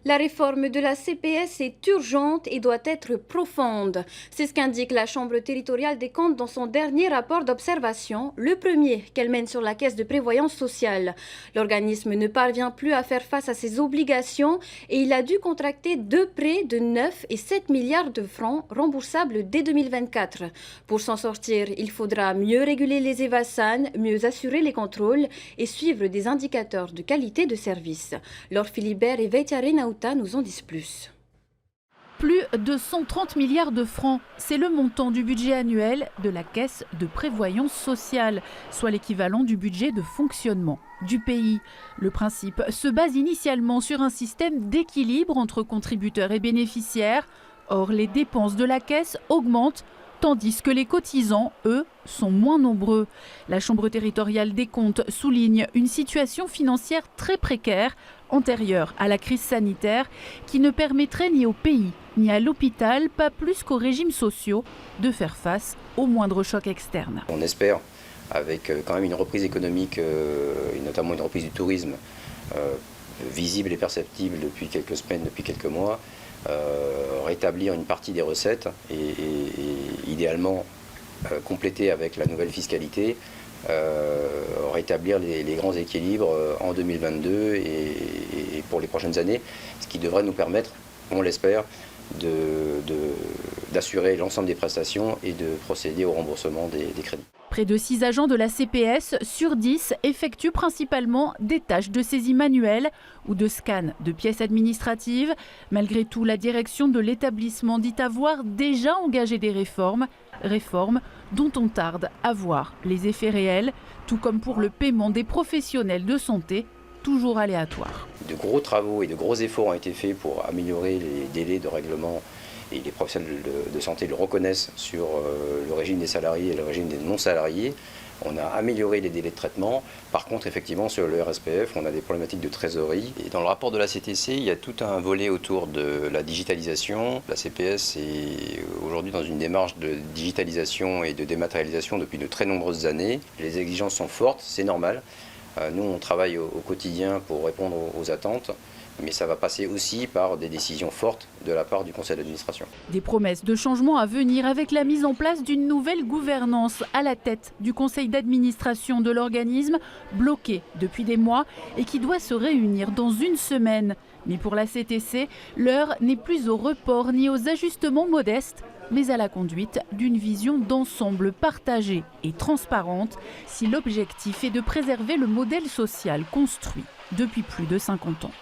La réforme de la CPS est urgente et doit être profonde. C'est ce qu'indique la Chambre territoriale des comptes dans son dernier rapport d'observation, le premier qu'elle mène sur la Caisse de prévoyance sociale. L'organisme ne parvient plus à faire face à ses obligations et il a dû contracter deux prêts de 9 et 7 milliards de francs remboursables dès 2024. Pour s'en sortir, il faudra mieux réguler les EVASAN, mieux assurer les contrôles et suivre des indicateurs de qualité de service. Laure Philibert et Veitiare Nauta nous en disent plus. Plus de 130 milliards de francs, c'est le montant du budget annuel de la Caisse de prévoyance sociale, soit l'équivalent du budget de fonctionnement du pays. Le principe se base initialement sur un système d'équilibre entre contributeurs et bénéficiaires. Or, les dépenses de la Caisse augmentent, tandis que les cotisants, eux, sont moins nombreux. La Chambre territoriale des comptes souligne une situation financière très précaire, antérieure à la crise sanitaire, qui ne permettrait ni au pays ni à l'hôpital, pas plus qu'aux régimes sociaux, de faire face aux moindres chocs externes. On espère, avec quand même une reprise économique, et notamment une reprise du tourisme, visible et perceptible depuis quelques semaines, depuis quelques mois, rétablir une partie des recettes et idéalement compléter avec la nouvelle fiscalité, rétablir les grands équilibres en 2022 et pour les prochaines années, ce qui devrait nous permettre, on l'espère, d'assurer l'ensemble des prestations et de procéder au remboursement des crédits. Près de 6 agents de la CPS sur 10 effectuent principalement des tâches de saisie manuelle ou de scan de pièces administratives. Malgré tout, la direction de l'établissement dit avoir déjà engagé des réformes dont on tarde à voir les effets réels, tout comme pour le paiement des professionnels de santé, toujours aléatoires. De gros travaux et de gros efforts ont été faits pour améliorer les délais de règlement et les professionnels de santé le reconnaissent sur le régime des salariés et le régime des non-salariés. On a amélioré les délais de traitement. Par contre, effectivement, sur le RSPF, on a des problématiques de trésorerie. Et dans le rapport de la CTC, il y a tout un volet autour de la digitalisation. La CPS est aujourd'hui dans une démarche de digitalisation et de dématérialisation depuis de très nombreuses années. Les exigences sont fortes, c'est normal. Nous, on travaille au quotidien pour répondre aux attentes. Mais ça va passer aussi par des décisions fortes de la part du conseil d'administration. Des promesses de changement à venir avec la mise en place d'une nouvelle gouvernance à la tête du conseil d'administration de l'organisme, bloqué depuis des mois et qui doit se réunir dans une semaine. Mais pour la CTC, l'heure n'est plus au report ni aux ajustements modestes, mais à la conduite d'une vision d'ensemble partagée et transparente si l'objectif est de préserver le modèle social construit depuis plus de 50 ans.